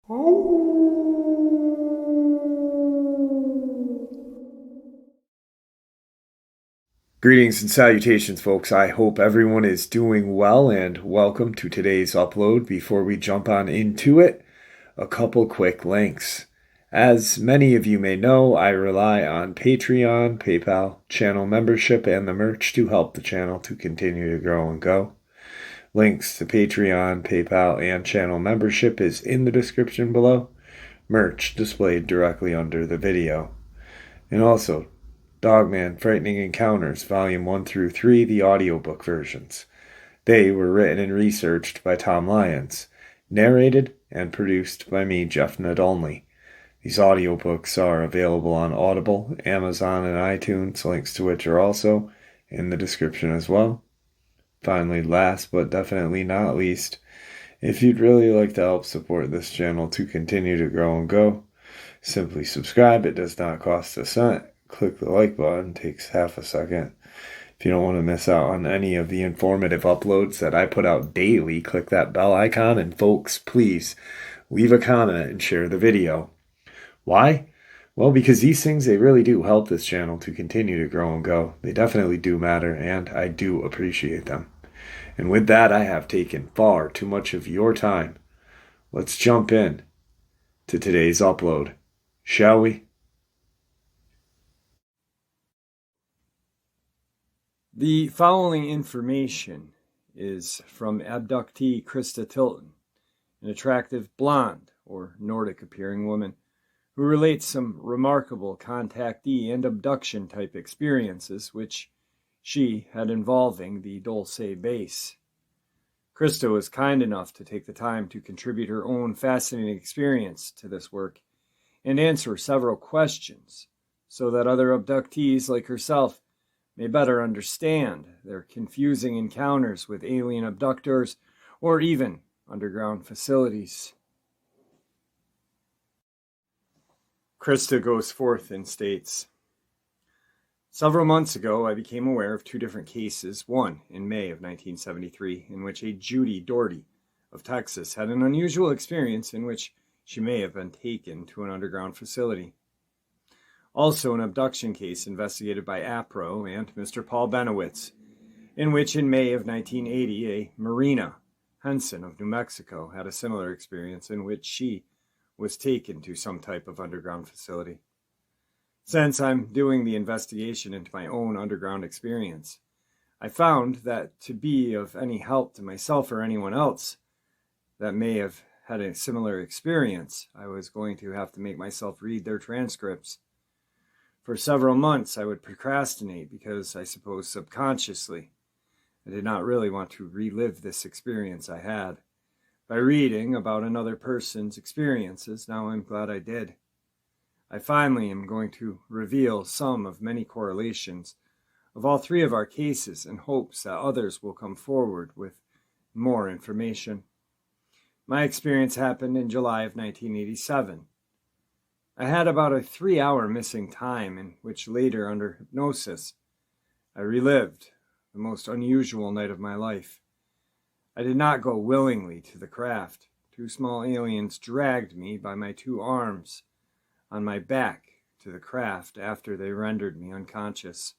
Greetings and salutations, folks. I hope everyone is doing well, and welcome to today's upload. Before we jump on into it, a couple quick links. As many of you may know, I rely on Patreon, PayPal, channel membership, and the merch to help the channel to continue to grow and go. Links to Patreon, PayPal, and channel membership is in the description below. Merch displayed directly under the video. And also, Dogman Frightening Encounters, Volume 1 through 3, the audiobook versions. They were written and researched by Tom Lyons, narrated and produced by me, Jeff Nadolny. These audiobooks are available on Audible, Amazon, and iTunes, links to which are also in the description as well. Finally, last but definitely not least, if you'd really like to help support this channel to continue to grow and go, simply subscribe. It does not cost a cent. Click the like button, takes half a second. If you don't want to miss out on any of the informative uploads that I put out daily, click that bell icon, and folks, please leave a comment and share the video. Why? Well, because these things, they really do help this channel to continue to grow and go. They definitely do matter, and I do appreciate them. And with that, I have taken far too much of your time. Let's jump in to today's upload, shall we? The following information is from abductee Krista Tilton, an attractive blonde or Nordic-appearing woman who relates some remarkable contactee and abduction type experiences which she had involving the Dulce base. Krista was kind enough to take the time to contribute her own fascinating experience to this work and answer several questions so that other abductees like herself may better understand their confusing encounters with alien abductors or even underground facilities. Krista goes forth and states, "Several months ago, I became aware of two different cases, one in May of 1973, in which a Judy Doherty of Texas had an unusual experience in which she may have been taken to an underground facility. Also an abduction case investigated by APRO and Mr. Paul Benowitz, in which in May of 1980, a Marina Henson of New Mexico had a similar experience in which she was taken to some type of underground facility. Since I'm doing the investigation into my own underground experience, I found that to be of any help to myself or anyone else that may have had a similar experience, I was going to have to make myself read their transcripts. For several months, I would procrastinate because I suppose subconsciously I did not really want to relive this experience I had. By reading about another person's experiences, now I'm glad I did. I finally am going to reveal some of many correlations of all three of our cases in hopes that others will come forward with more information. My experience happened in July of 1987. I had about a 3-hour missing time in which later, under hypnosis, I relived the most unusual night of my life. I did not go willingly to the craft. Two small aliens dragged me by my two arms on my back to the craft after they rendered me unconscious.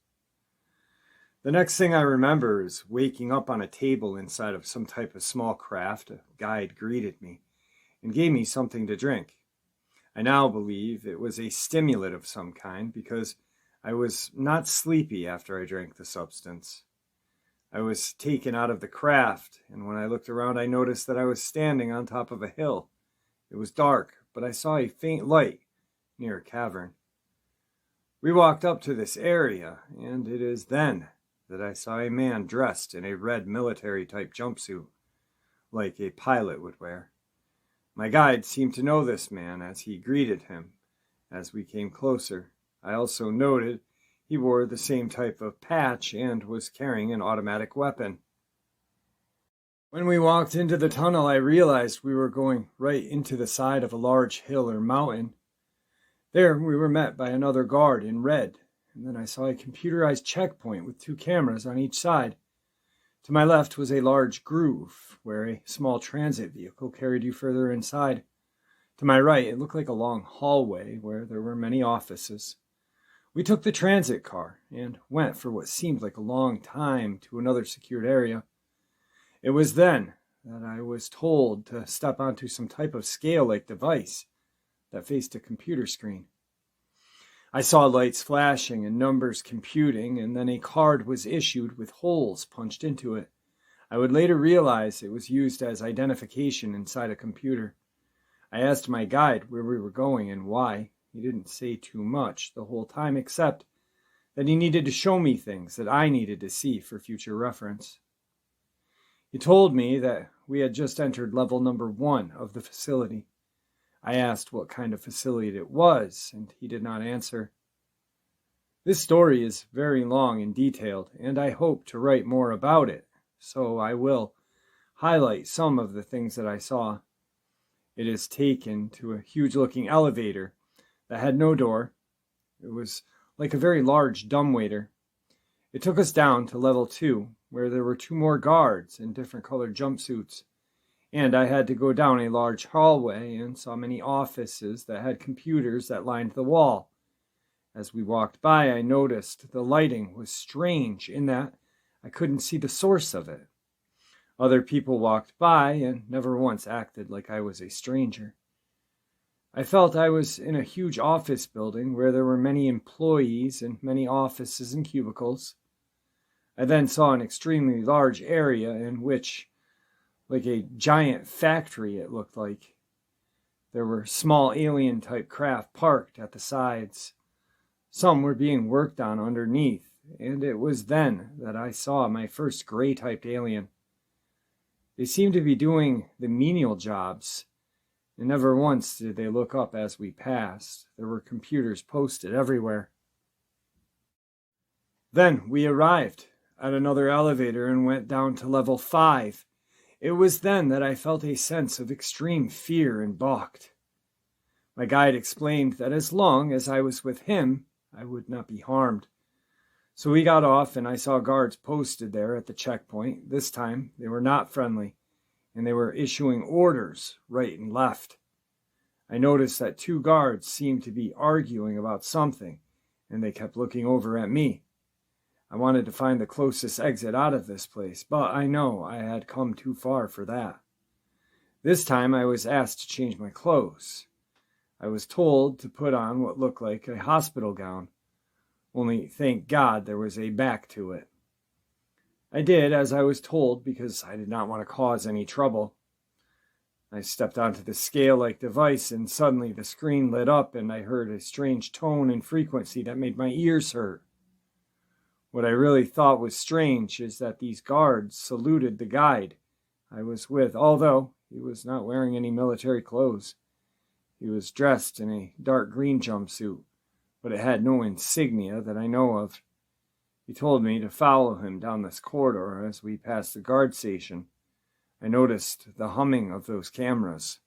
The next thing I remember is waking up on a table inside of some type of small craft. A guide greeted me and gave me something to drink. I now believe it was a stimulant of some kind because I was not sleepy after I drank the substance. I was taken out of the craft, and when I looked around, I noticed that I was standing on top of a hill. It was dark, but I saw a faint light near a cavern. We walked up to this area, and it is then that I saw a man dressed in a red military-type jumpsuit, like a pilot would wear. My guide seemed to know this man as he greeted him. As we came closer, I also noted he wore the same type of patch and was carrying an automatic weapon. When we walked into the tunnel, I realized we were going right into the side of a large hill or mountain. There, we were met by another guard in red, and then I saw a computerized checkpoint with 2 cameras on each side. To my left was a large groove, where a small transit vehicle carried you further inside. To my right, it looked like a long hallway where there were many offices. We took the transit car and went for what seemed like a long time to another secured area. It was then that I was told to step onto some type of scale-like device that faced a computer screen. I saw lights flashing and numbers computing, and then a card was issued with holes punched into it. I would later realize it was used as identification inside a computer. I asked my guide where we were going and why. He didn't say too much the whole time, except that he needed to show me things that I needed to see for future reference. He told me that we had just entered level number 1 of the facility. I asked what kind of facility it was, and he did not answer. This story is very long and detailed, and I hope to write more about it, so I will highlight some of the things that I saw. It is taken to a huge-looking elevator that had no door. It was like a very large dumbwaiter. It took us down to level 2, where there were 2 more guards in different colored jumpsuits. And I had to go down a large hallway and saw many offices that had computers that lined the wall. As we walked by, I noticed the lighting was strange in that I couldn't see the source of it. Other people walked by and never once acted like I was a stranger. I felt I was in a huge office building where there were many employees and many offices and cubicles. I then saw an extremely large area in which, like a giant factory, it looked like. There were small alien-type craft parked at the sides. Some were being worked on underneath, and it was then that I saw my first gray-typed alien. They seemed to be doing the menial jobs, and never once did they look up as we passed. There were computers posted everywhere. Then we arrived at another elevator and went down to level 5. It was then that I felt a sense of extreme fear and balked. My guide explained that as long as I was with him, I would not be harmed. So we got off and I saw guards posted there at the checkpoint. This time they were not friendly, and they were issuing orders right and left. I noticed that 2 guards seemed to be arguing about something, and they kept looking over at me. I wanted to find the closest exit out of this place, but I know I had come too far for that. This time I was asked to change my clothes. I was told to put on what looked like a hospital gown, only thank God there was a back to it. I did as I was told because I did not want to cause any trouble. I stepped onto the scale-like device and suddenly the screen lit up and I heard a strange tone and frequency that made my ears hurt. What I really thought was strange is that these guards saluted the guide I was with, although he was not wearing any military clothes. He was dressed in a dark green jumpsuit, but it had no insignia that I know of. He told me to follow him down this corridor. As we passed the guard station, I noticed the humming of those cameras.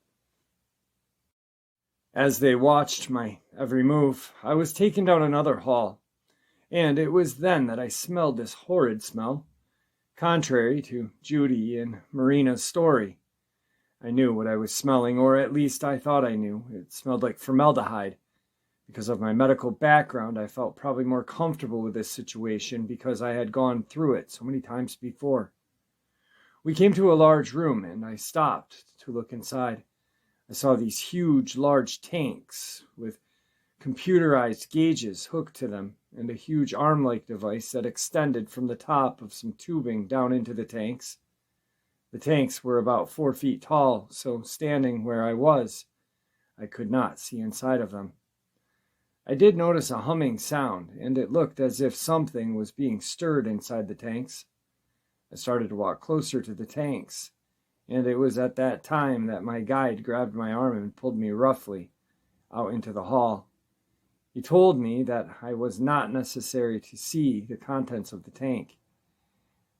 As they watched my every move, I was taken down another hall, and it was then that I smelled this horrid smell, contrary to Judy and Marina's story. I knew what I was smelling, or at least I thought I knew. It smelled like formaldehyde. Because of my medical background, I felt probably more comfortable with this situation because I had gone through it so many times before. We came to a large room, and I stopped to look inside. I saw these huge, large tanks with computerized gauges hooked to them, and a huge arm-like device that extended from the top of some tubing down into the tanks. The tanks were about 4 feet tall, so standing where I was, I could not see inside of them. I did notice a humming sound, and it looked as if something was being stirred inside the tanks. I started to walk closer to the tanks, and it was at that time that my guide grabbed my arm and pulled me roughly out into the hall. He told me that I was not necessary to see the contents of the tank,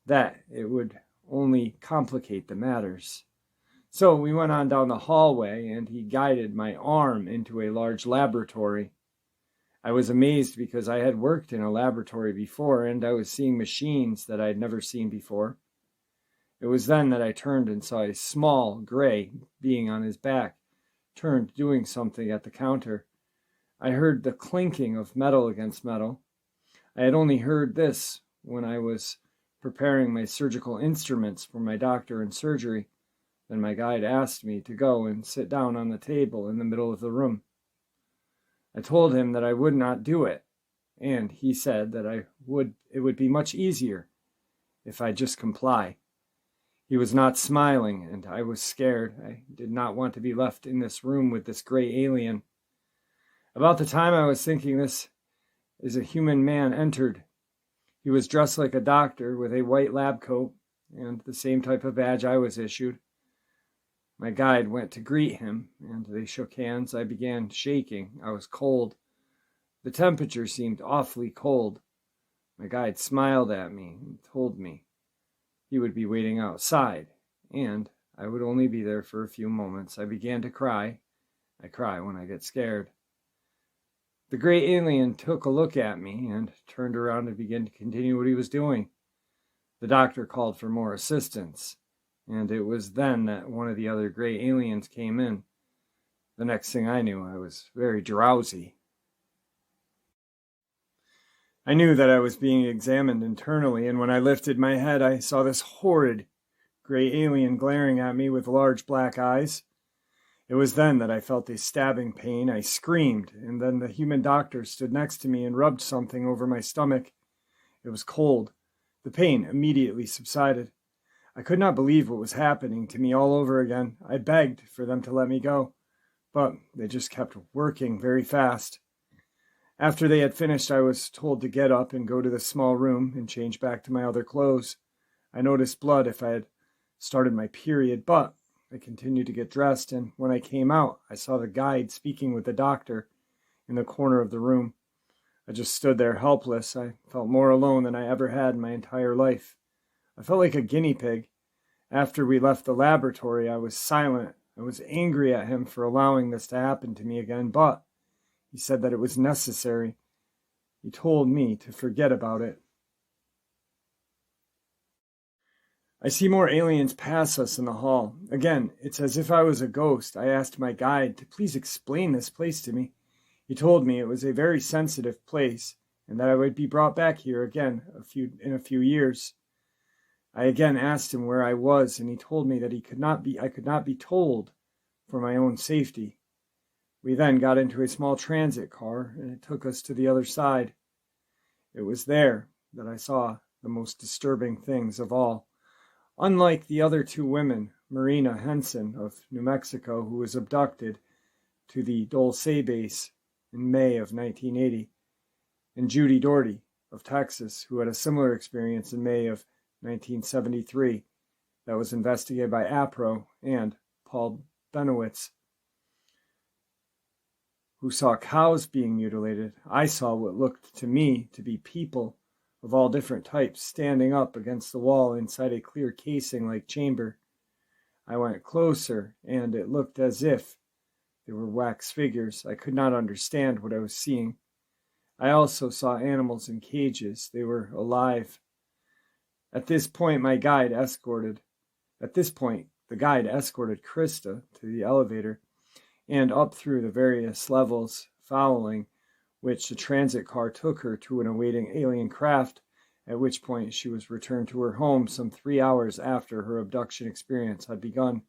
that it would only complicate the matters. So we went on down the hallway, and he guided my arm into a large laboratory. I was amazed because I had worked in a laboratory before, and I was seeing machines that I had never seen before. It was then that I turned and saw a small gray being on his back, turned, doing something at the counter. I heard the clinking of metal against metal. I had only heard this when I was preparing my surgical instruments for my doctor in surgery. Then my guide asked me to go and sit down on the table in the middle of the room. I told him that I would not do it, and he said that it would be much easier if I just comply. He was not smiling, and I was scared. I did not want to be left in this room with this gray alien. About the time I was thinking this is a human man entered. He was dressed like a doctor with a white lab coat and the same type of badge I was issued. My guide went to greet him, and they shook hands. I began shaking. I was cold. The temperature seemed awfully cold. My guide smiled at me and told me he would be waiting outside, and I would only be there for a few moments. I began to cry. I cry when I get scared. The gray alien took a look at me and turned around and began to continue what he was doing. The doctor called for more assistance, and it was then that one of the other gray aliens came in. The next thing I knew, I was very drowsy. I knew that I was being examined internally, and when I lifted my head, I saw this horrid gray alien glaring at me with large black eyes. It was then that I felt a stabbing pain. I screamed, and then the human doctor stood next to me and rubbed something over my stomach. It was cold. The pain immediately subsided. I could not believe what was happening to me all over again. I begged for them to let me go, but they just kept working very fast. After they had finished, I was told to get up and go to the small room and change back to my other clothes. I noticed blood if I had started my period, but I continued to get dressed, and when I came out, I saw the guide speaking with the doctor in the corner of the room. I just stood there helpless. I felt more alone than I ever had in my entire life. I felt like a guinea pig. After we left the laboratory, I was silent. I was angry at him for allowing this to happen to me again, but he said that it was necessary. He told me to forget about it. I see more aliens pass us in the hall. Again, it's as if I was a ghost. I asked my guide to please explain this place to me. He told me it was a very sensitive place and that I would be brought back here again in a few years. I again asked him where I was, and he told me that I could not be told for my own safety. We then got into a small transit car, and it took us to the other side. It was there that I saw the most disturbing things of all. Unlike the other two women, Marina Henson of New Mexico, who was abducted to the Dulce base in May of 1980, and Judy Doherty of Texas, who had a similar experience in May of 1973 that was investigated by APRO, and Paul Benowitz, who saw cows being mutilated. I saw what looked to me to be people of all different types standing up against the wall inside a clear casing-like chamber. I went closer, and it looked as if they were wax figures. I could not understand what I was seeing. I also saw animals in cages. They were alive. At this point, the guide escorted Krista to the elevator and up through the various levels, following which the transit car took her to an awaiting alien craft, at which point she was returned to her home some 3 hours after her abduction experience had begun.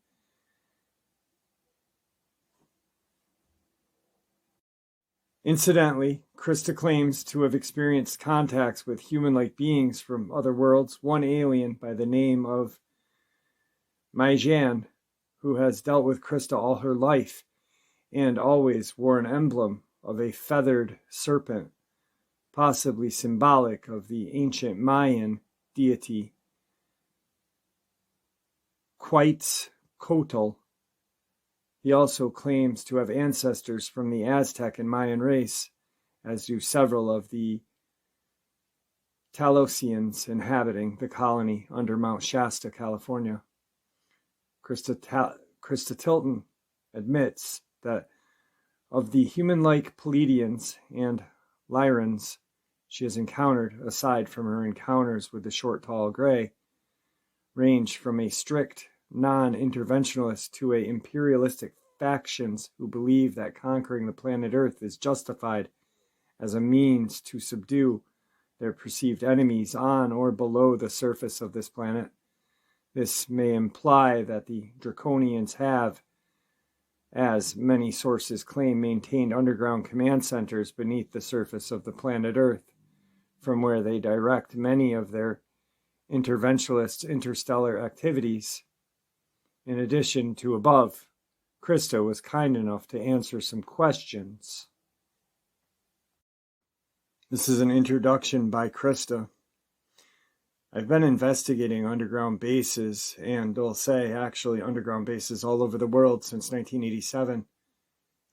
Incidentally, Krista claims to have experienced contacts with human-like beings from other worlds, one alien by the name of Maijan, who has dealt with Krista all her life and always wore an emblem of a feathered serpent, possibly symbolic of the ancient Mayan deity Quetzalcoatl. He also claims to have ancestors from the Aztec and Mayan race, as do several of the Talosians inhabiting the colony under Mount Shasta, California. Krista Tilton admits that of the human-like Pleiadians and Lyrans she has encountered, aside from her encounters with the short, tall gray, range from a strict non-interventionalist to a imperialistic factions who believe that conquering the planet Earth is justified as a means to subdue their perceived enemies on or below the surface of this planet. This may imply that the Draconians have, as many sources claim, maintained underground command centers beneath the surface of the planet Earth, from where they direct many of their interventionist interstellar activities. In addition to above, Krista was kind enough to answer some questions. This is an introduction by Krista. I've been investigating underground bases and Dulce, actually underground bases all over the world since 1987.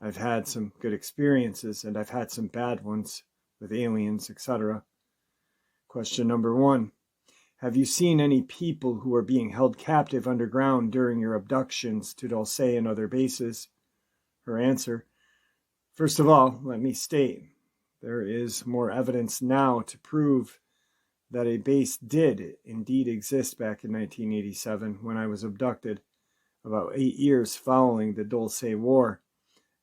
I've had some good experiences and I've had some bad ones with aliens, etc. Question number 1. Have you seen any people who are being held captive underground during your abductions to Dulce and other bases? Her answer: first of all, let me state, there is more evidence now to prove that a base did indeed exist back in 1987 when I was abducted, about 8 years following the Dulce War,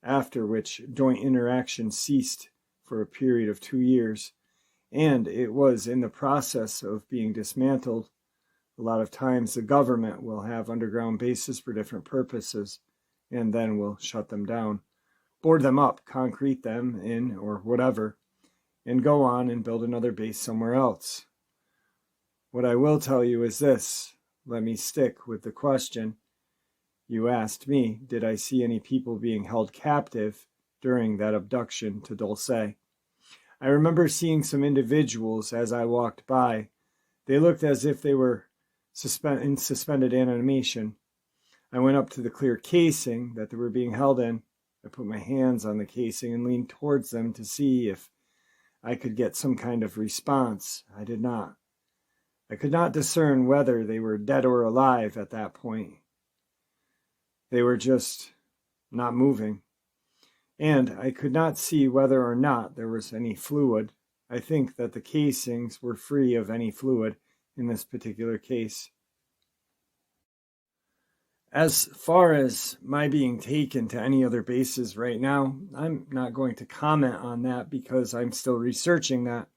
after which joint interaction ceased for a period of 2 years, and it was in the process of being dismantled. A lot of times the government will have underground bases for different purposes and then will shut them down, board them up, concrete them in or whatever, and go on and build another base somewhere else. What I will tell you is this. Let me stick with the question. You asked me, did I see any people being held captive during that abduction to Dulce? I remember seeing some individuals as I walked by. They looked as if they were in suspended animation. I went up to the clear casing that they were being held in. I put my hands on the casing and leaned towards them to see if I could get some kind of response. I did not. I could not discern whether they were dead or alive at that point. They were just not moving. And I could not see whether or not there was any fluid. I think that the casings were free of any fluid in this particular case. As far as my being taken to any other bases right now, I'm not going to comment on that because I'm still researching that.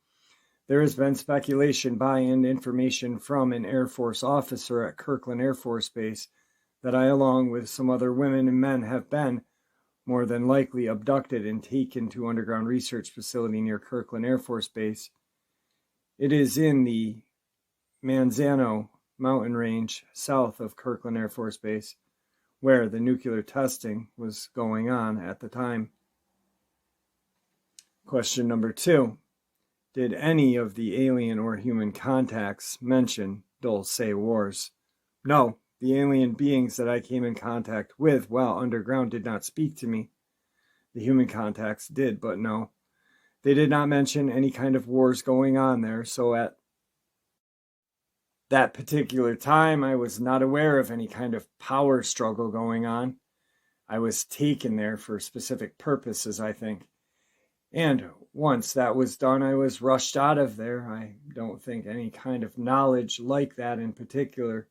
There has been speculation by and information from an Air Force officer at Kirkland Air Force Base that I, along with some other women and men, have been more than likely abducted and taken to underground research facility near Kirkland Air Force Base. It is in the Manzano mountain range south of Kirkland Air Force Base, where the nuclear testing was going on at the time. Question number 2. Did any of the alien or human contacts mention Dulce Wars? No, the alien beings that I came in contact with while underground did not speak to me. The human contacts did, but no. They did not mention any kind of wars going on there, so at that particular time, I was not aware of any kind of power struggle going on. I was taken there for specific purposes, I think. And once that was done, I was rushed out of there. I don't think any kind of knowledge like that in particular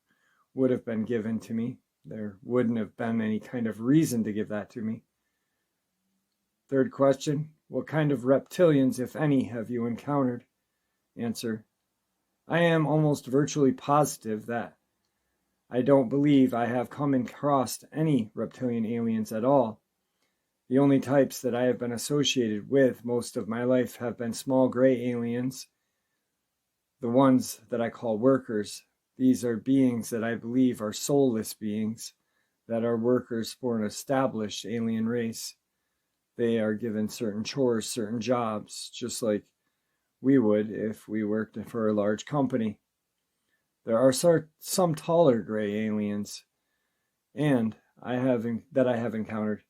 would have been given to me. There wouldn't have been any kind of reason to give that to me. Third question, what kind of reptilians, if any, have you encountered? Answer, I am almost virtually positive that I don't believe I have come across any reptilian aliens at all. The only types that I have been associated with most of my life have been small gray aliens, the ones that I call workers. These are beings that I believe are soulless beings that are workers for an established alien race. They are given certain chores, certain jobs, just like we would if we worked for a large company. There are some taller gray aliens, and I have encountered.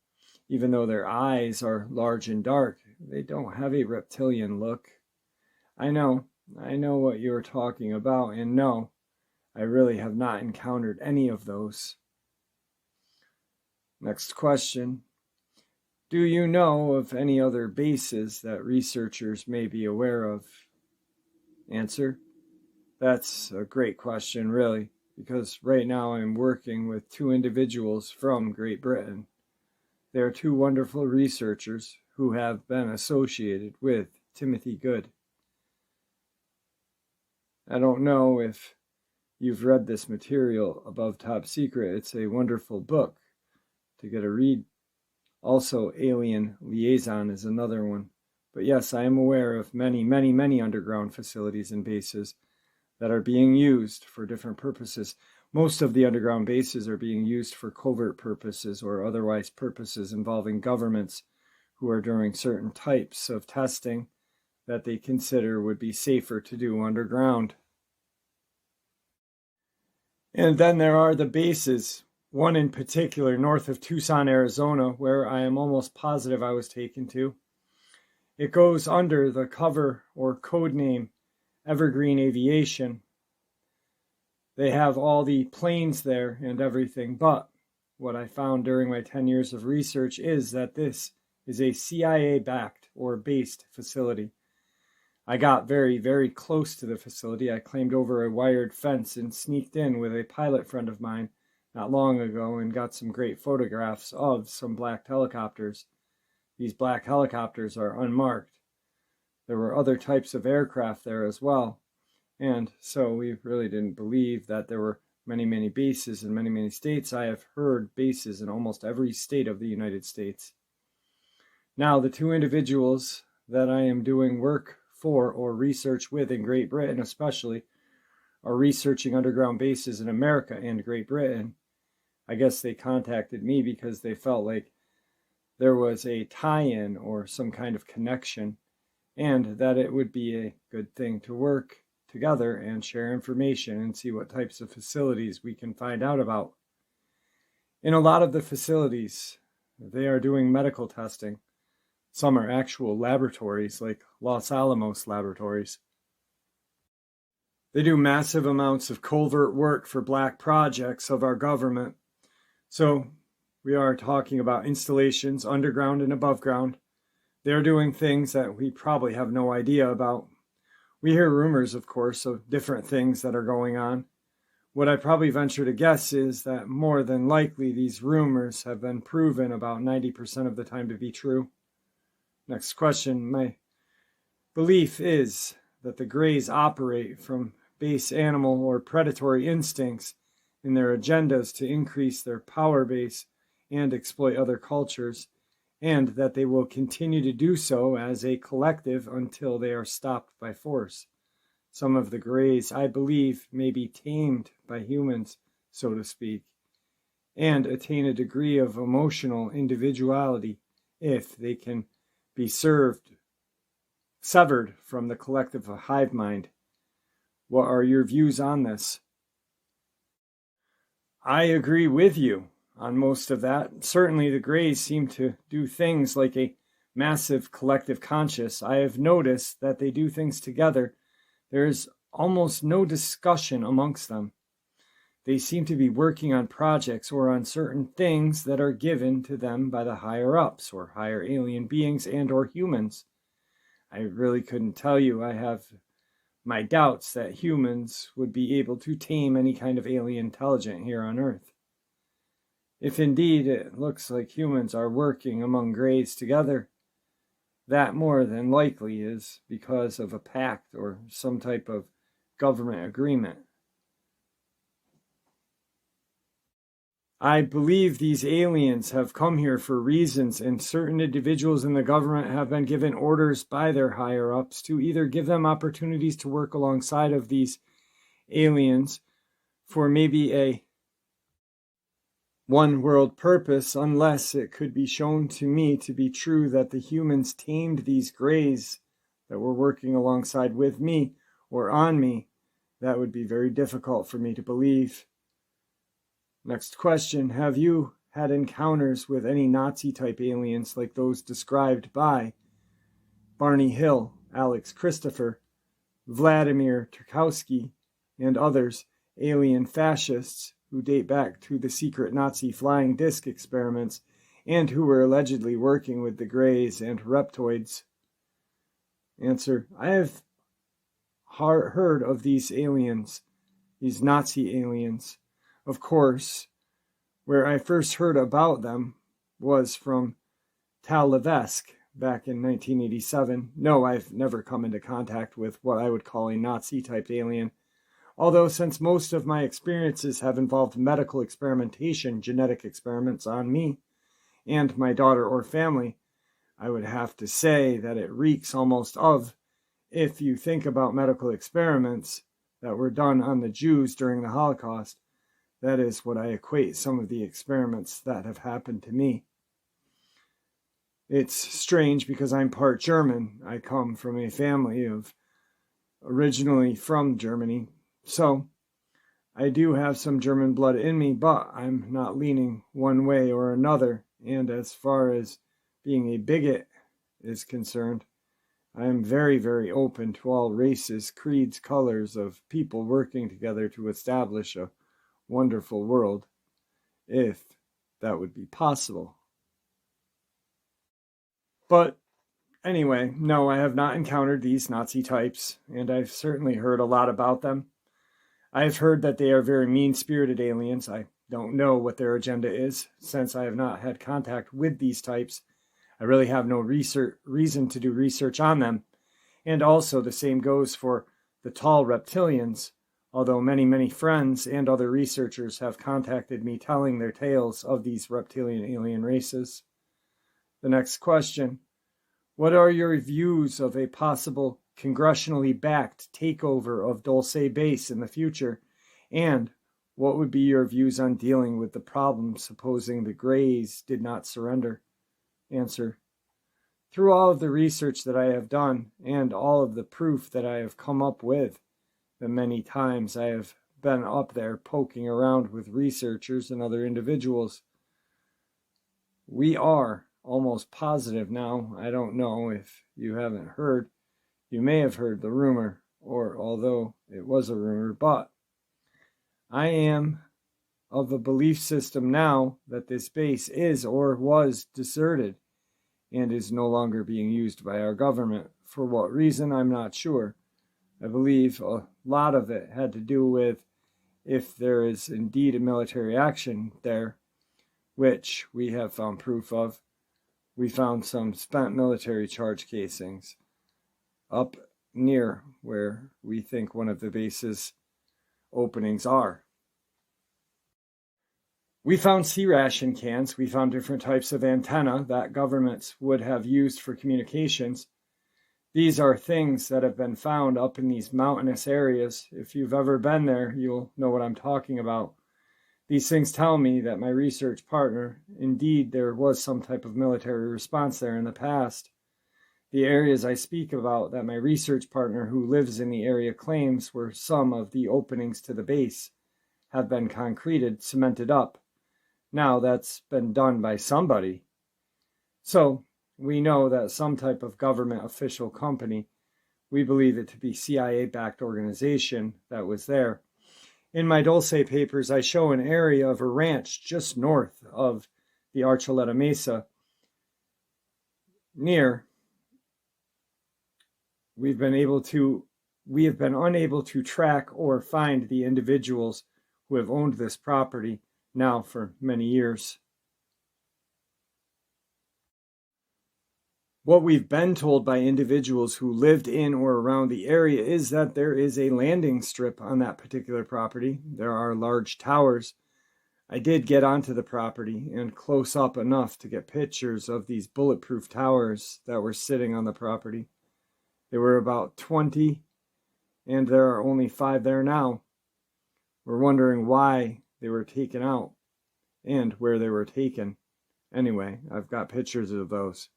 Even though their eyes are large and dark, they don't have a reptilian look. I know what you're talking about, and no, I really have not encountered any of those. Next question. Do you know of any other bases that researchers may be aware of? Answer, that's a great question, really, because right now I'm working with 2 individuals from Great Britain. They are two wonderful researchers who have been associated with Timothy Good. I don't know if you've read this material above Top Secret. It's a wonderful book to get a read. Also, Alien Liaison is another one. But yes, I am aware of many, many, many underground facilities and bases that are being used for different purposes. Most of the underground bases are being used for covert purposes or otherwise purposes involving governments who are doing certain types of testing that they consider would be safer to do underground. And then there are the bases, one in particular north of Tucson, Arizona, where I am almost positive I was taken to. It goes under the cover or code name Evergreen Aviation. They have all the planes there and everything, but what I found during my 10 years of research is that this is a CIA-backed or based facility. I got very, very close to the facility. I climbed over a wired fence and sneaked in with a pilot friend of mine not long ago and got some great photographs of some black helicopters. These black helicopters are unmarked. There were other types of aircraft there as well. And so we really didn't believe that there were many, many bases in many, many states. I have heard bases in almost every state of the United States. Now, the two individuals that I am doing work for or research with in Great Britain especially are researching underground bases in America and Great Britain. I guess they contacted me because they felt like there was a tie-in or some kind of connection and that it would be a good thing to work together and share information and see what types of facilities we can find out about. In a lot of the facilities, they are doing medical testing. Some are actual laboratories, like Los Alamos laboratories. They do massive amounts of covert work for black projects of our government. So we are talking about installations underground and above ground. They're doing things that we probably have no idea about. We hear rumors, of course, of different things that are going on. What I probably venture to guess is that more than likely these rumors have been proven about 90% of the time to be true. Next question. My belief is that the Greys operate from base animal or predatory instincts in their agendas to increase their power base and exploit other cultures, and that they will continue to do so as a collective until they are stopped by force. Some of the Greys, I believe, may be tamed by humans, so to speak, and attain a degree of emotional individuality if they can be severed from the collective hive mind. What are your views on this? I agree with you on most of that. Certainly the Greys seem to do things like a massive collective conscious. I have noticed that they do things together. There's almost no discussion amongst them. They seem to be working on projects or on certain things that are given to them by the higher-ups or higher alien beings and or humans. I really couldn't tell you. I have my doubts that humans would be able to tame any kind of alien intelligent here on Earth. If indeed it looks like humans are working among Greys together, that more than likely is because of a pact or some type of government agreement. I believe these aliens have come here for reasons, and certain individuals in the government have been given orders by their higher-ups to either give them opportunities to work alongside of these aliens for maybe a one-world purpose, unless it could be shown to me to be true that the humans tamed these Greys that were working alongside with me or on me. That would be very difficult for me to believe. Next question. Have you had encounters with any Nazi-type aliens like those described by Barney Hill, Alex Christopher, Vladimir Tarkowski, and others, alien fascists who date back to the secret Nazi flying disc experiments and who were allegedly working with the Greys and reptoids? Answer. I have heard of these aliens, these Nazi aliens. Of course, where I first heard about them was from Tal Levesque back in 1987. No, I've never come into contact with what I would call a Nazi-type alien. Although since most of my experiences have involved medical experimentation, genetic experiments on me and my daughter or family, I would have to say that it reeks almost of, if you think about medical experiments that were done on the Jews during the Holocaust, that is what I equate some of the experiments that have happened to me. It's strange because I'm part German. I come from a family of originally from Germany. So I do have some German blood in me, but I'm not leaning one way or another. And as far as being a bigot is concerned, I am very, very open to all races, creeds, colors of people working together to establish a wonderful world, if that would be possible. But anyway, no, I have not encountered these Nazi types, and I've certainly heard a lot about them. I've heard that they are very mean-spirited aliens. I don't know what their agenda is, since I have not had contact with these types. I really have no reason to do research on them. And also the same goes for the tall reptilians, although many, many friends and other researchers have contacted me telling their tales of these reptilian alien races. The next question: what are your views of a possible congressionally backed takeover of Dulce base in the future? And what would be your views on dealing with the problem supposing the Greys did not surrender? Answer: through all of the research that I have done and all of the proof that I have come up with, the many times I have been up there poking around with researchers and other individuals, we are almost positive now. I don't know if you haven't heard. You may have heard the rumor, or although it was a rumor, but I am of a belief system now that this base is or was deserted and is no longer being used by our government. For what reason, I'm not sure. I believe a lot of it had to do with if there is indeed a military action there, which we have found proof of. We found some spent military charge casings up near where we think one of the base's openings are. We found sea ration cans. We found different types of antenna that governments would have used for communications. These are things that have been found up in these mountainous areas. If you've ever been there, you'll know what I'm talking about. These things tell me that my research partner, indeed, there was some type of military response there in the past. The areas I speak about that my research partner who lives in the area claims were some of the openings to the base have been concreted, cemented up. Now that's been done by somebody. So we know that some type of government official company, we believe it to be CIA-backed organization that was there. In my Dulce papers, I show an area of a ranch just north of the Archuleta Mesa. Near, we have been unable to track or find the individuals who have owned this property now for many years. What we've been told by individuals who lived in or around the area is that there is a landing strip on that particular property. There are large towers. I did get onto the property and close up enough to get pictures of these bulletproof towers that were sitting on the property. There were about 20, and there are only 5 there now. We're wondering why they were taken out and where they were taken. Anyway, I've got pictures of those.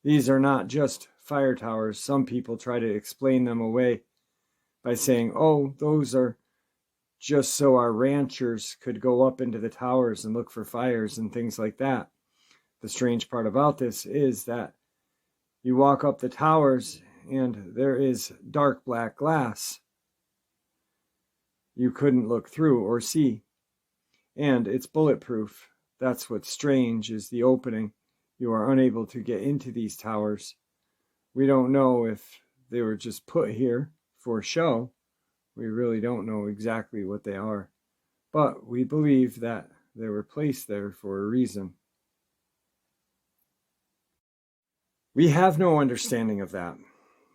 These are not just fire towers. Some people try to explain them away by saying, oh, those are just so our ranchers could go up into the towers and look for fires and things like that. The strange part about this is that you walk up the towers and there is dark black glass. You couldn't look through or see. And it's bulletproof. That's what's strange, is the opening. You are unable to get into these towers. We don't know if they were just put here for show. We really don't know exactly what they are. But we believe that they were placed there for a reason. We have no understanding of that.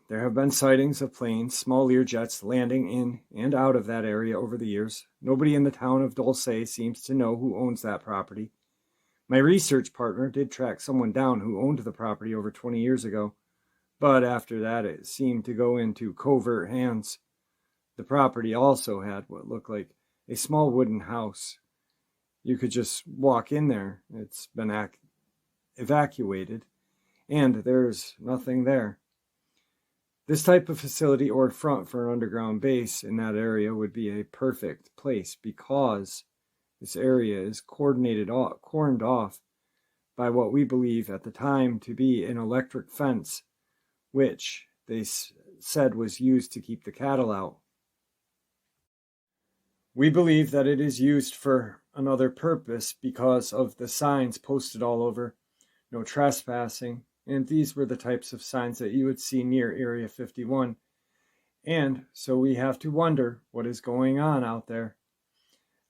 There have been sightings of planes, small Learjets, landing in and out of that area over the years. Nobody in the town of Dulce seems to know who owns that property. My research partner did track someone down who owned the property over 20 years ago, but after that it seemed to go into covert hands. The property also had what looked like a small wooden house. You could just walk in there. It's been evacuated, and there's nothing there. This type of facility or front for an underground base in that area would be a perfect place because this area is cordoned off by what we believe at the time to be an electric fence, which they said was used to keep the cattle out. We believe that it is used for another purpose because of the signs posted all over, no trespassing, and these were the types of signs that you would see near Area 51. And so we have to wonder what is going on out there.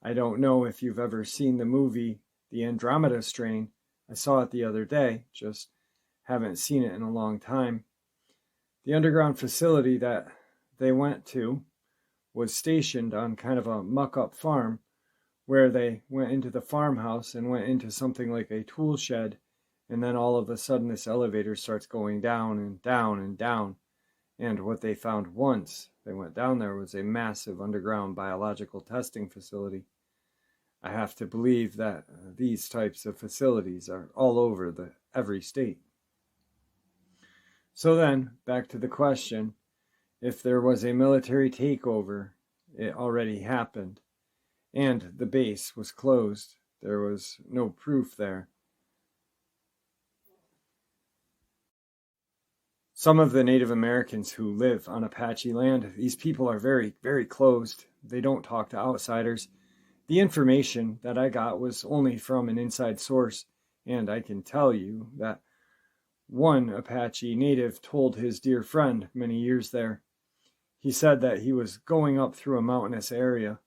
I don't know if you've ever seen the movie The Andromeda Strain. I saw it the other day, just haven't seen it in a long time. The underground facility that they went to was stationed on kind of a muck-up farm where they went into the farmhouse and went into something like a tool shed, and then all of a sudden this elevator starts going down and down and down. And what they found once they went down there was a massive underground biological testing facility. I have to believe that these types of facilities are all over every state. So then, back to the question, if there was a military takeover, it already happened, and the base was closed. There was no proof there. Some of the Native Americans who live on Apache land, these people are very, very closed. They don't talk to outsiders. The information that I got was only from an inside source, and I can tell you that one Apache native told his dear friend many years there. He said that he was going up through a mountainous area,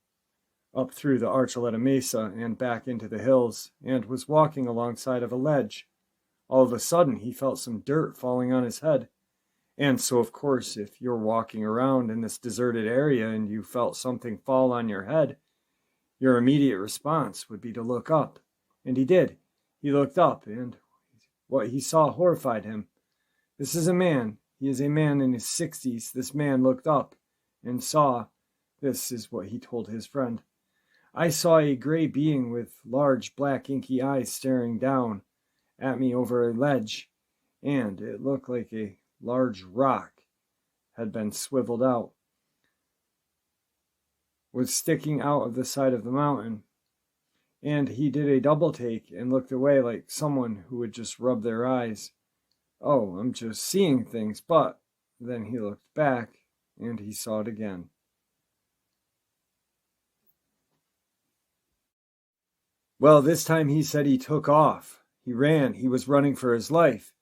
up through the Archuleta Mesa and back into the hills, and was walking alongside of a ledge. All of a sudden, he felt some dirt falling on his head. And so, of course, if you're walking around in this deserted area and you felt something fall on your head, your immediate response would be to look up. And he did. He looked up, and what he saw horrified him. This is a man. He is a man in his 60s. This man looked up and saw. This is what he told his friend. I saw a gray being with large black inky eyes staring down at me over a ledge, and it looked like a large rock had been swiveled out, was sticking out of the side of the mountain, and he did a double take and looked away like someone who would just rub their eyes. Oh, I'm just seeing things, but then he looked back and he saw it again. Well, this time he said he took off. He ran. He was running for his life.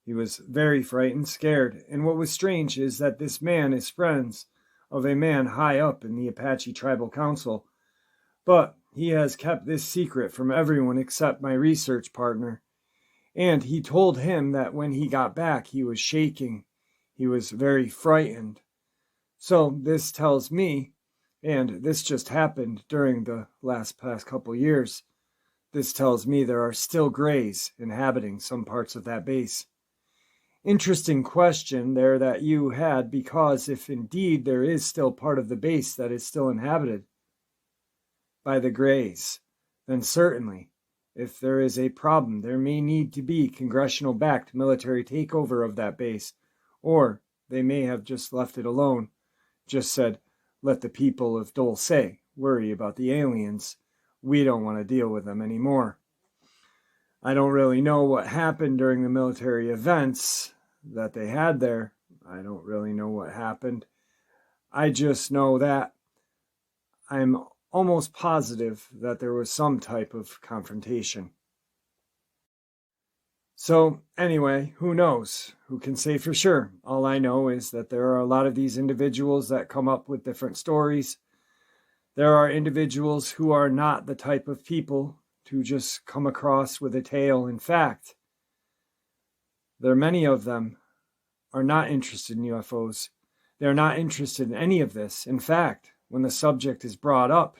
He was very frightened, scared, and what was strange is that this man is friends of a man high up in the Apache Tribal Council, but he has kept this secret from everyone except my research partner, and he told him that when he got back he was shaking. He was very frightened. So this tells me, and this just happened during the past couple years, this tells me there are still Greys inhabiting some parts of that base. Interesting question there that you had, because if indeed there is still part of the base that is still inhabited by the Greys, then certainly, if there is a problem, there may need to be congressional-backed military takeover of that base, or they may have just left it alone, just said, let the people of Dulce worry about the aliens. We don't want to deal with them anymore. I don't really know what happened during the military events that they had there. I don't really know what happened. I just know that I'm almost positive that there was some type of confrontation. So anyway, who knows? Who can say for sure? All I know is that there are a lot of these individuals that come up with different stories. There are individuals who are not the type of people to just come across with a tale. In fact, Many of them are not interested in UFOs. They're not interested in any of this. In fact, when the subject is brought up,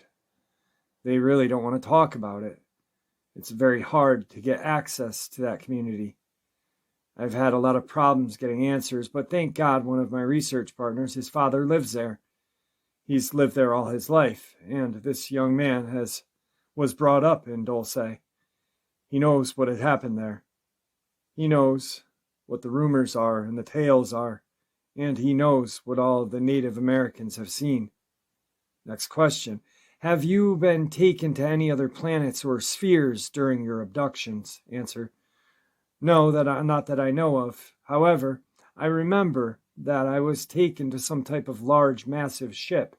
they really don't want to talk about it. It's very hard to get access to that community. I've had a lot of problems getting answers, but thank God one of my research partners, his father lives there. He's lived there all his life, and this young man was brought up in Dulce. He knows what had happened there. He knows what the rumors are and the tales are, and he knows what all of the Native Americans have seen. Next question. Have you been taken to any other planets or spheres during your abductions? Answer. No, not that I know of. However, I remember that I was taken to some type of large, massive ship.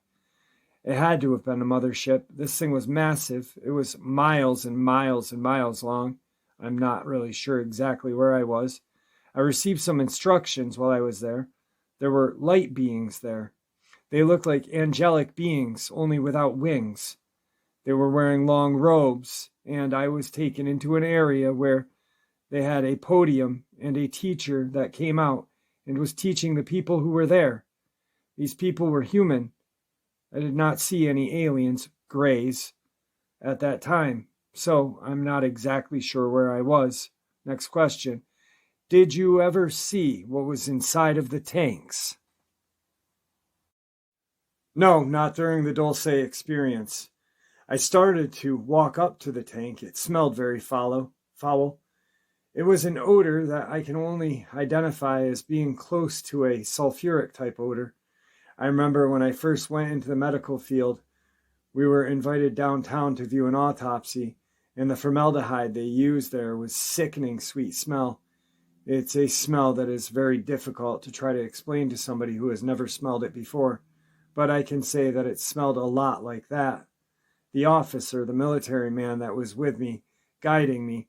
It had to have been a mothership. This thing was massive. It was miles and miles and miles long. I'm not really sure exactly where I was. I received some instructions while I was there. There were light beings there. They looked like angelic beings, only without wings. They were wearing long robes, and I was taken into an area where they had a podium and a teacher that came out and was teaching the people who were there. These people were human. I did not see any aliens, grays, at that time, so I'm not exactly sure where I was. Next question. Did you ever see what was inside of the tanks? No, not during the Dulce experience. I started to walk up to the tank. It smelled very foul. It was an odor that I can only identify as being close to a sulfuric type odor. I remember when I first went into the medical field, we were invited downtown to view an autopsy, and the formaldehyde they used there was sickening sweet smell. It's a smell that is very difficult to try to explain to somebody who has never smelled it before, but I can say that it smelled a lot like that. The officer, the military man that was with me, guiding me,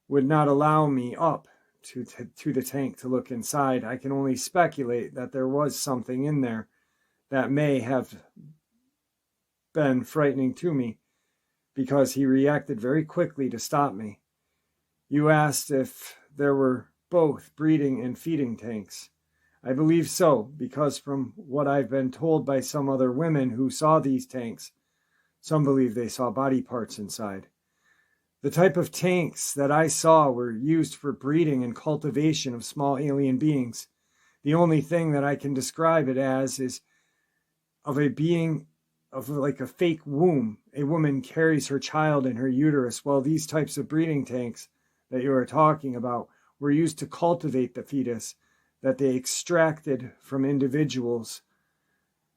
would not allow me up to the tank to look inside. I can only speculate that there was something in there that may have been frightening to me, because he reacted very quickly to stop me. You asked if there were both breeding and feeding tanks. I believe so, because from what I've been told by some other women who saw these tanks, some believe they saw body parts inside. The type of tanks that I saw were used for breeding and cultivation of small alien beings. The only thing that I can describe it as is of a being of like a fake womb. A woman carries her child in her uterus. Well, these types of breeding tanks that you are talking about were used to cultivate the fetus that they extracted from individuals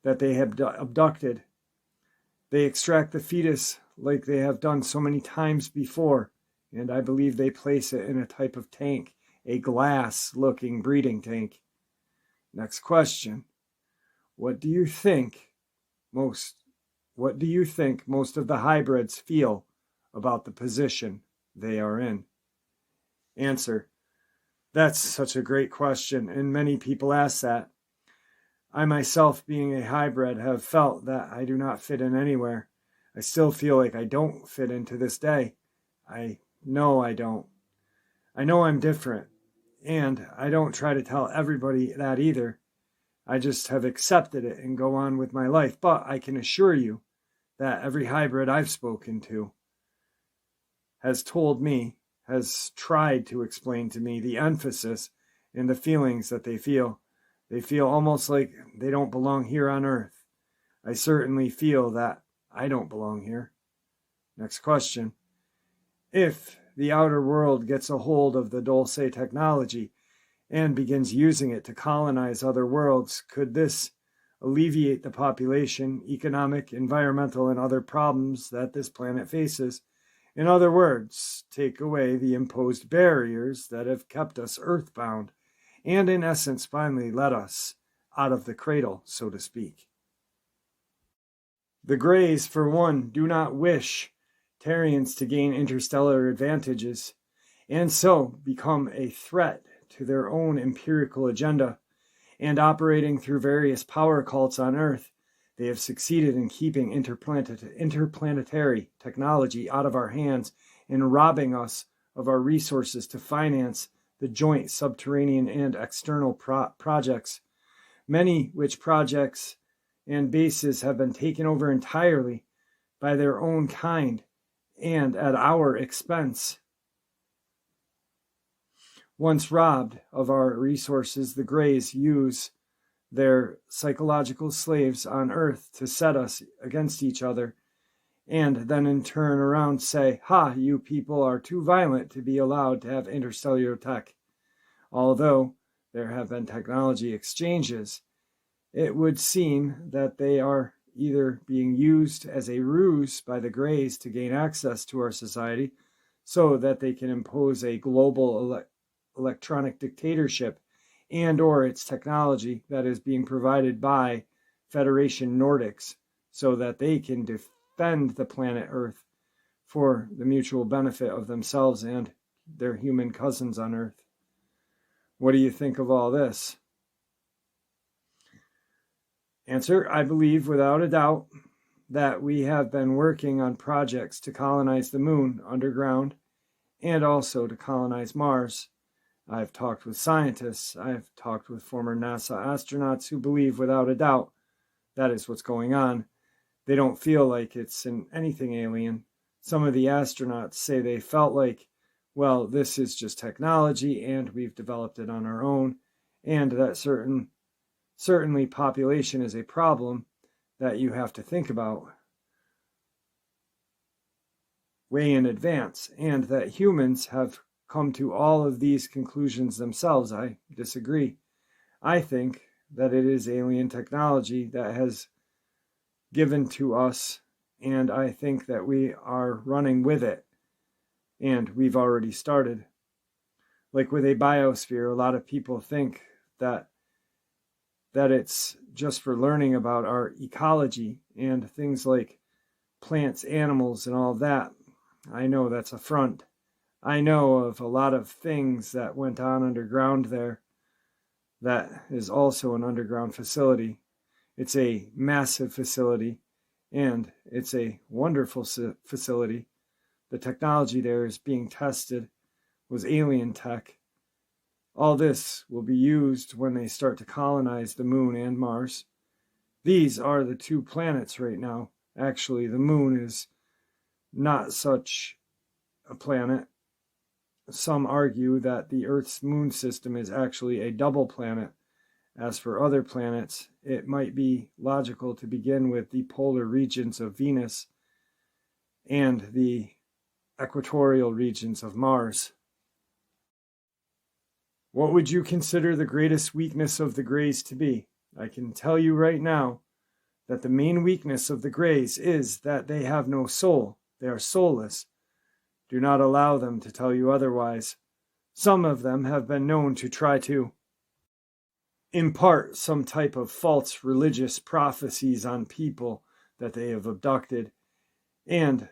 that they had abducted. They extract the fetus like they have done so many times before, and I believe they place it in a type of tank, a glass-looking breeding tank. Next question. What do you think most of the hybrids feel about the position they are in? Answer. That's such a great question, and many people ask that. I myself, being a hybrid, have felt that I do not fit in anywhere. I still feel like I don't fit in to this day. I know I don't. I know I'm different, and I don't try to tell everybody that either. I just have accepted it and go on with my life. But I can assure you that every hybrid I've spoken to has told me, has tried to explain to me the emphasis and the feelings that they feel. They feel almost like they don't belong here on Earth. I certainly feel that I don't belong here. Next question. If the outer world gets a hold of the Dulce technology and begins using it to colonize other worlds, could this alleviate the population, economic, environmental, and other problems that this planet faces? In other words, take away the imposed barriers that have kept us earthbound, and in essence finally let us out of the cradle, so to speak. The Greys, for one, do not wish Terrians to gain interstellar advantages, and so become a threat to their own empirical agenda, and operating through various power cults on Earth, they have succeeded in keeping interplanetary technology out of our hands and robbing us of our resources to finance the joint subterranean and external projects, many which projects and bases have been taken over entirely by their own kind and at our expense. Once robbed of our resources, the Greys use their psychological slaves on Earth to set us against each other, and then in turn around say, "Ha, you people are too violent to be allowed to have interstellar tech." Although there have been technology exchanges, it would seem that they are either being used as a ruse by the Greys to gain access to our society so that they can impose a global electronic dictatorship and or its technology that is being provided by Federation Nordics so that they can defend the planet Earth for the mutual benefit of themselves and their human cousins on Earth. What do you think of all this? Answer: I believe without a doubt that we have been working on projects to colonize the moon underground and also to colonize Mars. I've talked with scientists, I've talked with former NASA astronauts who believe without a doubt that is what's going on. They don't feel like it's anything alien. Some of the astronauts say they felt like, well, this is just technology and we've developed it on our own, and that certainly population is a problem that you have to think about way in advance, and that humans have come to all of these conclusions themselves. I disagree. I think that it is alien technology that has given to us, and I think that we are running with it, and we've already started. Like with a biosphere, a lot of people think that it's just for learning about our ecology and things like plants, animals, and all that. I know that's a front. I know of a lot of things that went on underground there that is also an underground facility. It's a massive facility, and it's a wonderful facility. The technology there is being tested, was alien tech. All this will be used when they start to colonize the moon and Mars. These are the two planets right now. Actually, the moon is not such a planet. Some argue that the Earth's moon system is actually a double planet. As for other planets, it might be logical to begin with the polar regions of Venus and the equatorial regions of Mars. What would you consider the greatest weakness of the Greys to be? I can tell you right now that the main weakness of the Greys is that they have no soul. They are soulless. Do not allow them to tell you otherwise. Some of them have been known to try to impart some type of false religious prophecies on people that they have abducted. And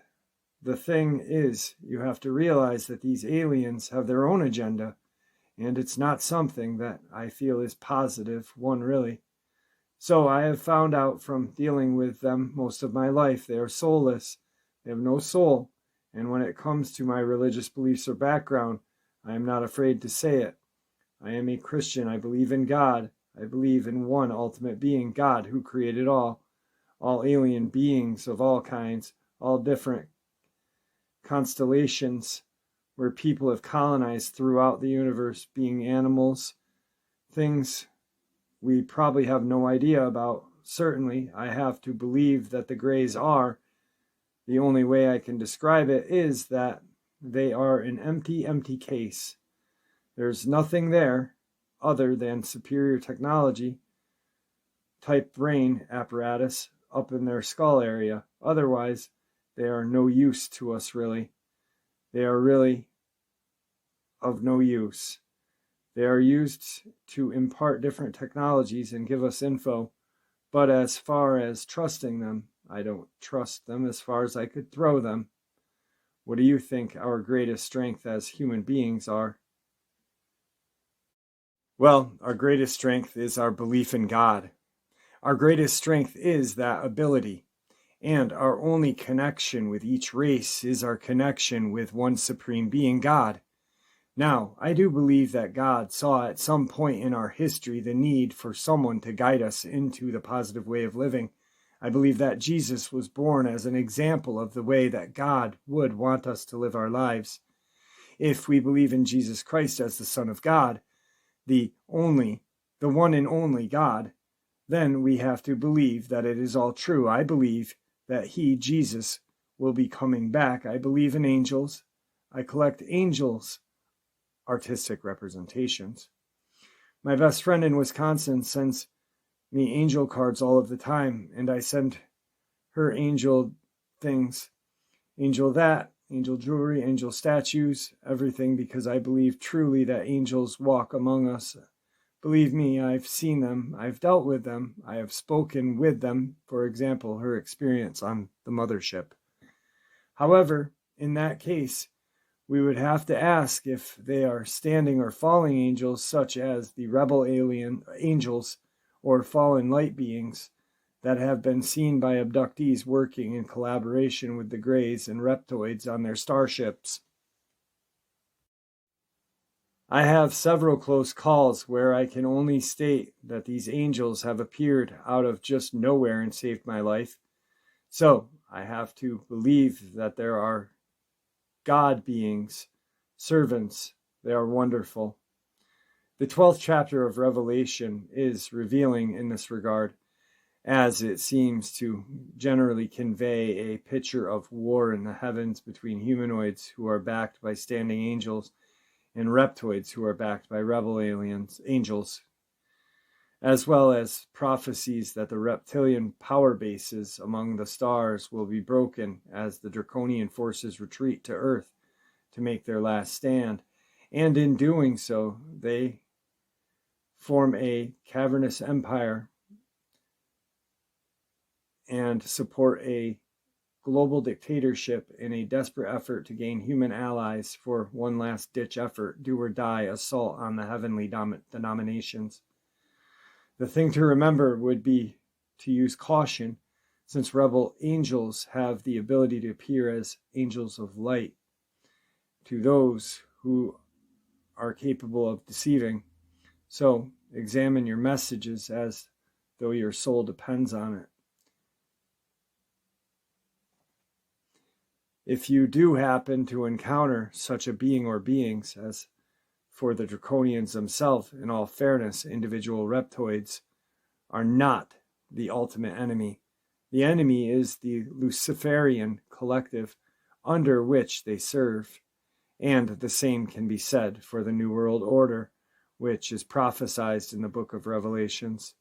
the thing is, you have to realize that these aliens have their own agenda, and it's not something that I feel is positive, one really. So I have found out from dealing with them most of my life, they are soulless. They have no soul. And when it comes to my religious beliefs or background, I am not afraid to say it. I am a Christian. I believe in God. I believe in one ultimate being, God, who created all alien beings of all kinds, all different constellations where people have colonized throughout the universe, being animals, things we probably have no idea about. Certainly, I have to believe that the Greys are. The only way I can describe it is that they are an empty case. There's nothing there other than superior technology type brain apparatus up in their skull area. Otherwise, they are no use to us, really. They are really of no use. They are used to impart different technologies and give us info. But as far as trusting them, I don't trust them as far as I could throw them. What do you think our greatest strength as human beings are? Well, our greatest strength is our belief in God. Our greatest strength is that ability. And our only connection with each race is our connection with one supreme being, God. Now, I do believe that God saw at some point in our history the need for someone to guide us into the positive way of living. I believe that Jesus was born as an example of the way that God would want us to live our lives. If we believe in Jesus Christ as the Son of God, the one and only God, then we have to believe that it is all true. I believe that he, Jesus, will be coming back. I believe in angels. I collect angels' artistic representations. My best friend in Wisconsin sends me angel cards all of the time, and I send her angel things, angel that, angel jewelry, angel statues, everything, because I believe truly that angels walk among us. Believe me, I've seen them, I've dealt with them, I have spoken with them, for example, her experience on the mothership. However, in that case, we would have to ask if they are standing or falling angels, such as the rebel alien angels or fallen light beings that have been seen by abductees working in collaboration with the Greys and Reptoids on their starships. I have several close calls where I can only state that these angels have appeared out of just nowhere and saved my life. So I have to believe that there are God beings, servants. They are wonderful. The 12th chapter of Revelation is revealing in this regard, as it seems to generally convey a picture of war in the heavens between humanoids who are backed by standing angels and reptoids who are backed by rebel angels, as well as prophecies that the reptilian power bases among the stars will be broken as the draconian forces retreat to Earth to make their last stand, and in doing so, they form a cavernous empire and support a global dictatorship in a desperate effort to gain human allies for one last-ditch effort, do or die assault on the heavenly denominations. The thing to remember would be to use caution, since rebel angels have the ability to appear as angels of light to those who are capable of deceiving. So examine your messages as though your soul depends on it. If you do happen to encounter such a being or beings, as for the draconians themselves, in all fairness, individual reptoids are not the ultimate enemy. The enemy is the Luciferian collective under which they serve, and the same can be said for the New World Order, which is prophesied in the book of Revelations.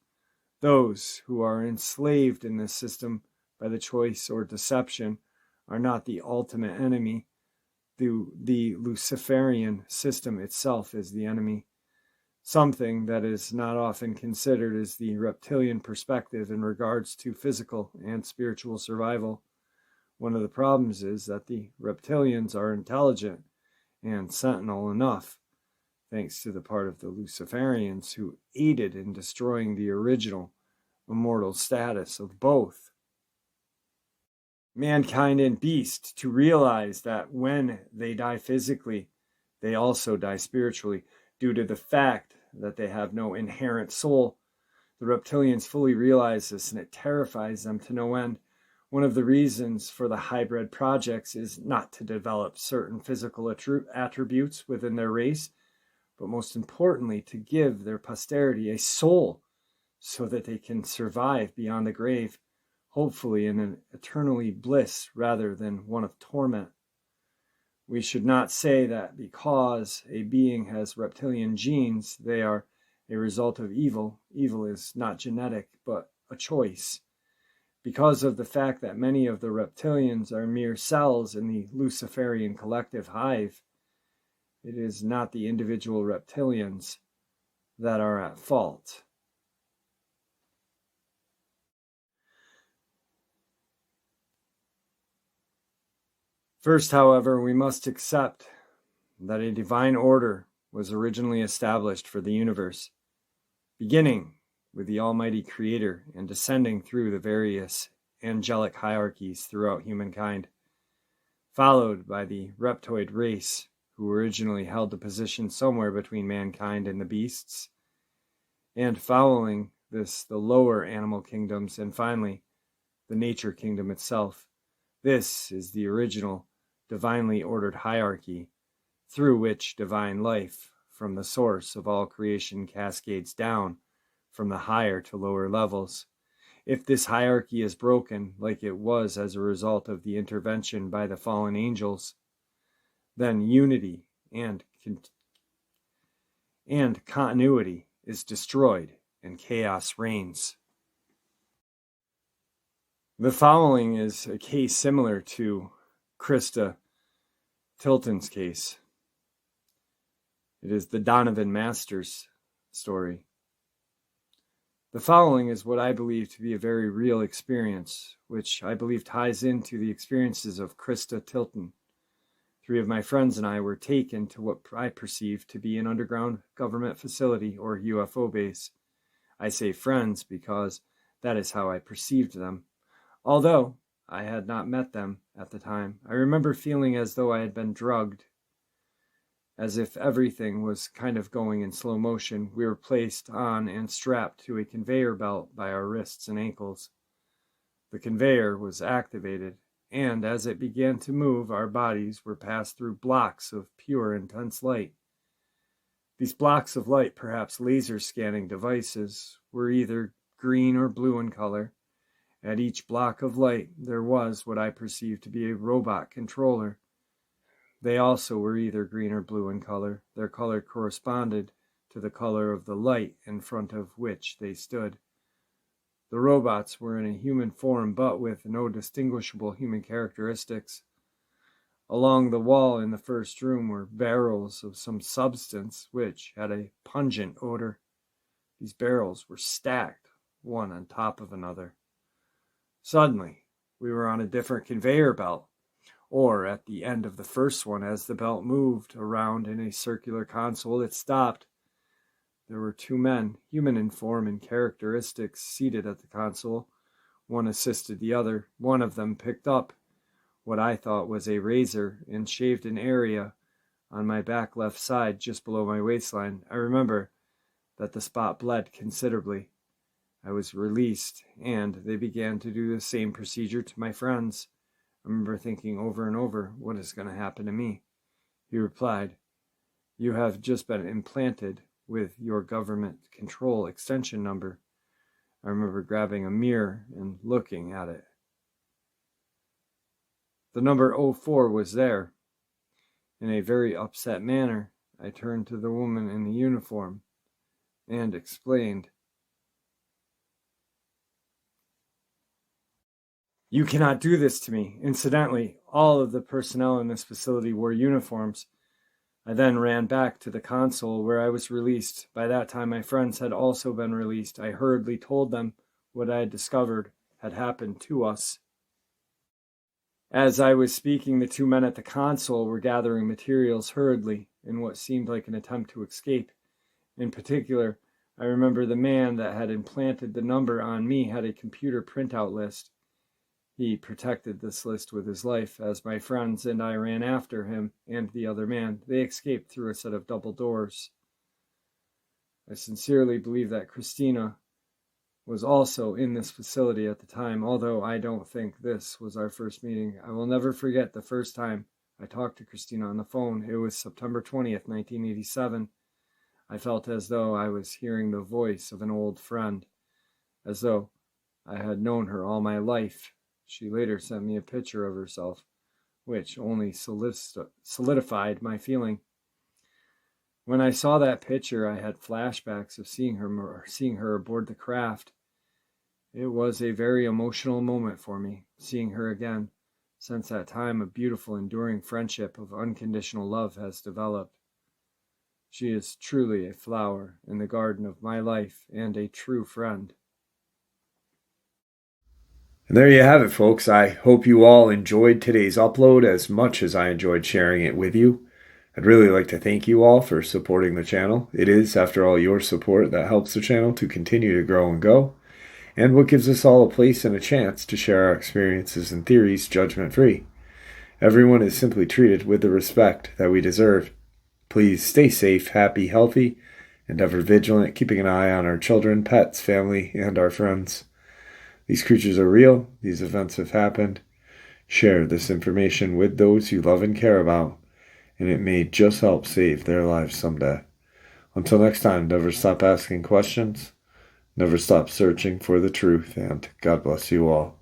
Those who are enslaved in this system by the choice or deception are not the ultimate enemy. The Luciferian system itself is the enemy. Something that is not often considered is the reptilian perspective in regards to physical and spiritual survival. One of the problems is that the reptilians are intelligent and sentinel enough, thanks to the part of the Luciferians who aided in destroying the original immortal status of both mankind and beast, to realize that when they die physically, they also die spiritually, due to the fact that they have no inherent soul. The reptilians fully realize this, and it terrifies them to no end. One of the reasons for the hybrid projects is not to develop certain physical attributes within their race, but most importantly, to give their posterity a soul so that they can survive beyond the grave, hopefully in an eternally bliss rather than one of torment. We should not say that because a being has reptilian genes, they are a result of evil. Evil is not genetic, but a choice. Because of the fact that many of the reptilians are mere cells in the Luciferian collective hive, it is not the individual reptilians that are at fault. First, however, we must accept that a divine order was originally established for the universe, beginning with the Almighty Creator and descending through the various angelic hierarchies throughout humankind, followed by the reptoid race, who originally held the position somewhere between mankind and the beasts, and following this, the lower animal kingdoms, and finally, the nature kingdom itself. This is the original divinely ordered hierarchy through which divine life from the source of all creation cascades down from the higher to lower levels. If this hierarchy is broken, like it was as a result of the intervention by the fallen angels, then unity and continuity is destroyed and chaos reigns. The following is a case similar to Krista Tilton's case. It is the Donovan Masters story. The following is what I believe to be a very real experience, which I believe ties into the experiences of Krista Tilton. 3 of my friends and I were taken to what I perceived to be an underground government facility or UFO base. I say friends because that is how I perceived them. Although I had not met them at the time, I remember feeling as though I had been drugged. As if everything was kind of going in slow motion, we were placed on and strapped to a conveyor belt by our wrists and ankles. The conveyor was activated, and as it began to move, our bodies were passed through blocks of pure, intense light. These blocks of light, perhaps laser scanning devices, were either green or blue in color. At each block of light, there was what I perceived to be a robot controller. They also were either green or blue in color. Their color corresponded to the color of the light in front of which they stood. The robots were in a human form, but with no distinguishable human characteristics. Along the wall in the first room were barrels of some substance which had a pungent odor. These barrels were stacked, one on top of another. Suddenly, we were on a different conveyor belt, or at the end of the first one. As the belt moved around in a circular console, it stopped. There were 2 men, human in form and characteristics, seated at the console. One assisted the other. One of them picked up what I thought was a razor and shaved an area on my back left side just below my waistline. I remember that the spot bled considerably. I was released, and they began to do the same procedure to my friends. I remember thinking over and over, what is going to happen to me? He replied, "You have just been implanted with your government control extension number." I remember grabbing a mirror and looking at it. The number 04 was there. In a very upset manner, I turned to the woman in the uniform and explained, "You cannot do this to me." Incidentally, all of the personnel in this facility wore uniforms. I then ran back to the console where I was released. By that time, my friends had also been released. I hurriedly told them what I had discovered had happened to us. As I was speaking, the 2 men at the console were gathering materials hurriedly in what seemed like an attempt to escape. In particular, I remember the man that had implanted the number on me had a computer printout list. He protected this list with his life. As my friends and I ran after him and the other man, they escaped through a set of double doors. I sincerely believe that Christina was also in this facility at the time, although I don't think this was our first meeting. I will never forget the first time I talked to Christina on the phone. It was September 20th, 1987. I felt as though I was hearing the voice of an old friend, as though I had known her all my life. She later sent me a picture of herself, which only solidified my feeling. When I saw that picture, I had flashbacks of seeing her aboard the craft. It was a very emotional moment for me, seeing her again. Since that time, a beautiful, enduring friendship of unconditional love has developed. She is truly a flower in the garden of my life and a true friend. And there you have it, folks. I hope you all enjoyed today's upload as much as I enjoyed sharing it with you. I'd really like to thank you all for supporting the channel. It is, after all, your support that helps the channel to continue to grow and go, and what gives us all a place and a chance to share our experiences and theories judgment-free. Everyone is simply treated with the respect that we deserve. Please stay safe, happy, healthy, and ever vigilant, keeping an eye on our children, pets, family, and our friends. These creatures are real. These events have happened. Share this information with those you love and care about, and it may just help save their lives someday. Until next time, never stop asking questions, never stop searching for the truth, and God bless you all.